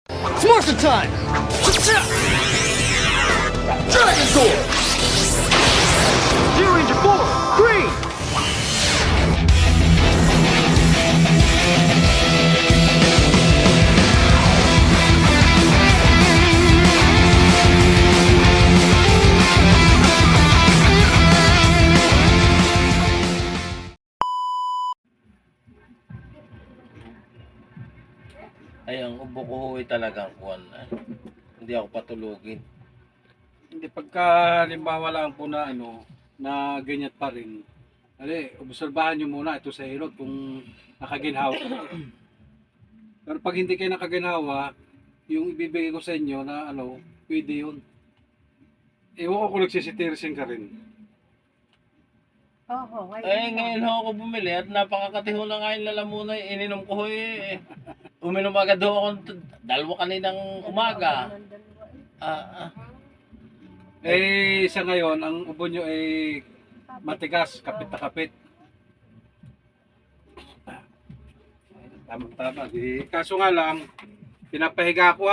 It's monster time! Dragon Sword! Gear Ranger 4, green! Ay, ang ubo ko ho'y talagang kuwan. Hindi ako patulugin. Hindi, pagka halimbawa lang po na na ganyan pa rin. Obserbahan nyo muna ito sa hilot kung nakaginhawa. Pero pag hindi kayo nakaginhawa, yung ibibigay ko sa inyo na pwede yun. Ewan ko kung nagsisitirisin ka rin. Oo, Ngayon ho ako bumili at napakakatiho na nga yung lalamunay. Ininom ko ho'y uminom agad ho ako dalawa kaninang umaga. Sa ngayon, ang ubo nyo ay matigas, kapit na kapit. Tama-tama. Kaso nga lang, pinapahiga ko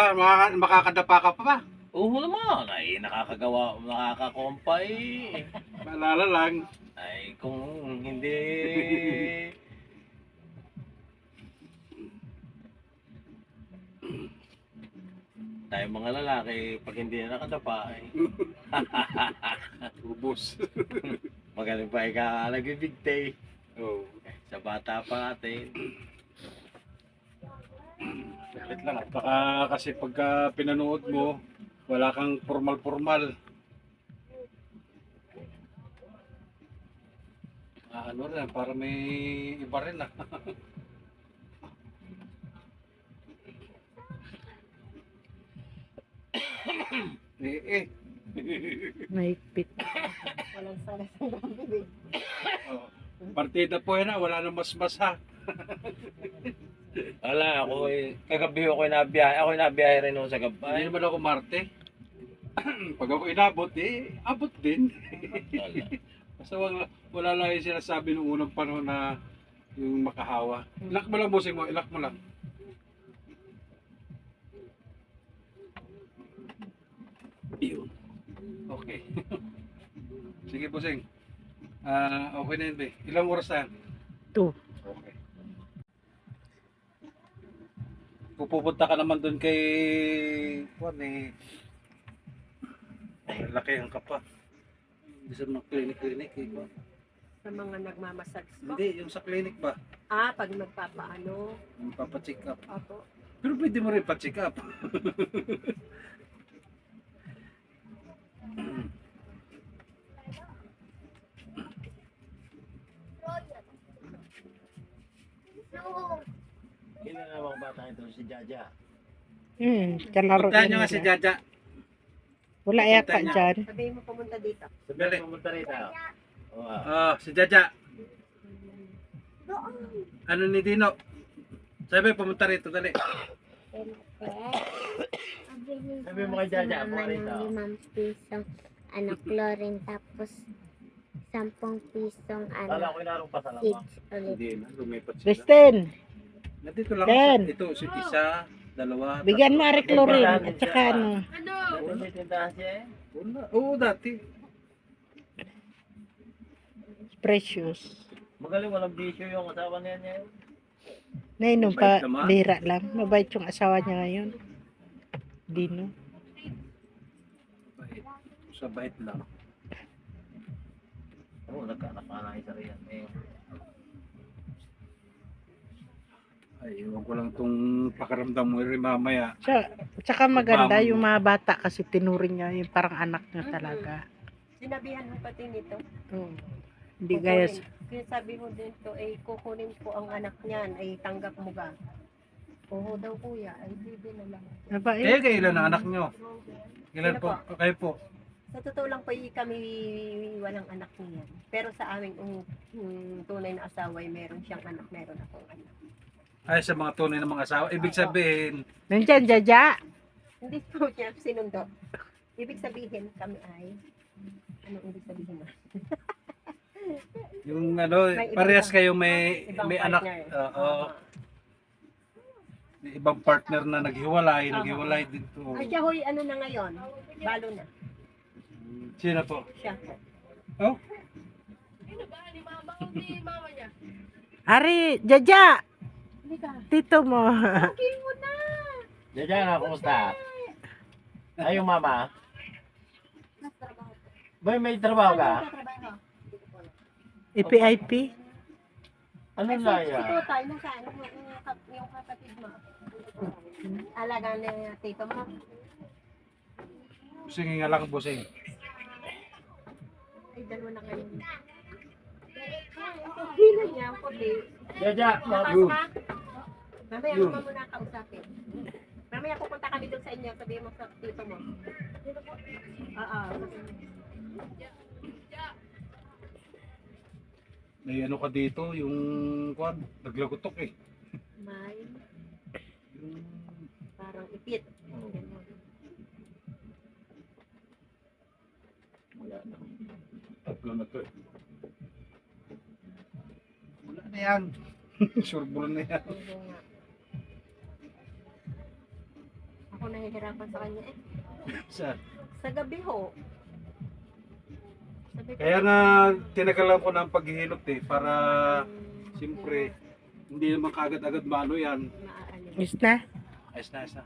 makakadapa ka pa ba? Oo naman, ay nakakakompay. Maalala lang. Ay, kung hindi... tayo mga lalaki, pag hindi na nakadapa, ay... Ubus. magaling pa ika nagbibigtay. Oo. Sa bata pa natin. Sakit lang. Baka kasi pagka pinanood mo, wala kang formal-formal. Ano rin, para may iba rin ah. eh. Mahigpit. Walang sangasang bibig. Oh. Partida po yan wala nang mas-mas ha. Wala, kagabi ako nabiyahe rin nung sa Hindi gabay. naman ako Marte. Pag ako inabot, abot din. Wala. Basta wala lang yung sinasabi nung unang panahon na yung makahawa. Ilak mo lang, bossing mo. Ilak mo lang. Yun. Okay. Sige, bossing. Okay na yun, be. Ilang oras na yan? 2. Okay. Pupunta ka naman doon kay laki ang kapa. Hindi sa mga clinic eh. Sa mga nagmamassage po. Hindi, yung sa clinic ba? Pag nagpapaano. Yung papacheck up. Opo. Pero pwede mo rin pa-check up. Kailan na mga bata ito si Jaja? Kalaro Puntahan nyo nga si Jaja. Wala yata dyan. Sabihin mo pumunta dito. Dali. Pumunta rito. Si Jaja. Ano ni Dino? Sabi, pumunta rito, dali. Sabi mo kay Jaja, naman rito. ng 5 pisong chlorine tapos 10 pisong Kala ko inarong pasalama. seeds ulit. Hindi na, lumipat sila. Kristen, Nandito lang Ben. ito, isa, dalawa. bigyan mo ari chlorine Wala at saka Wala may tindahan siya eh. Wala. Oo, dati. precious. Magaling, walang bisyo yung asawa niya. Nainom Mabait pa, naman. bira lang. Mabait yung asawa niya ngayon. Dino. Bait. Sa bait lang. Oo, nagkaanak ka na isa rin. Ay, iwan ko lang itong pakaramdam mo rin mamaya. Tsaka maganda Ma'am. yung mga bata kasi tinuring niya yung parang anak niya talaga. Sinabihan mo pati nito. Oo. Hindi gaya Kaya sabi mo dito, kukunin ko ang anak niyan, ay tanggap mo ba? Oo daw kuya, ay bibi na lang. mabait. Kailan ang anak nyo? Kailan Sino po? po? Kayo po. Sa totoo lang po, kami walang anak niyan. Pero sa aming tunay na asawa, ay meron siyang anak, meron akong anak. Ay, sa mga tunay ng mga asawa. Ibig sabihin, Nandyan, Jaja. Hindi po niya sinundo. Ibig sabihin kami ay, anong ibig sabihin na? yung May ibang- parehas kayo may Ibang anak. partner. Oo. may ibang partner na naghiwalay dito. Ay, siya hoy, ano na ngayon? Balo na. Sino po? Siya po. Oh? Ari, Jaja! Halika. Tito mo. Okay mo na. Jaja, kumusta? Ay, yung mama? Boy, may trabaho ka? EPIP? Anong Si laya? Tutay, nasaan yung kapatid mo? Alaga ni tito mo. Busing nga lang, busing. Ay, dalawa na kayo. Hila niya, puti. Jaja, Labas Yun. ka. Mamaya Yun. mo muna kausapin. Mamaya pupunta kami doon sa inyo, sabihin mo sa tito mo. Oo. May ano ka dito, yung kwan, naglagutok eh. May Yung, parang ipit. tatlo na to eh. Wala na yan. Surbol na yan. Hindi nga. Ako nahihirapan sa kanya eh. Saan? Sa gabi ho. Sabi ko, Kaya nga, tinagalan ko ng paghihilot eh, para siyempre, hindi naman kagad-agad mano yan. maaano. Is na? Ayos na, ayos na.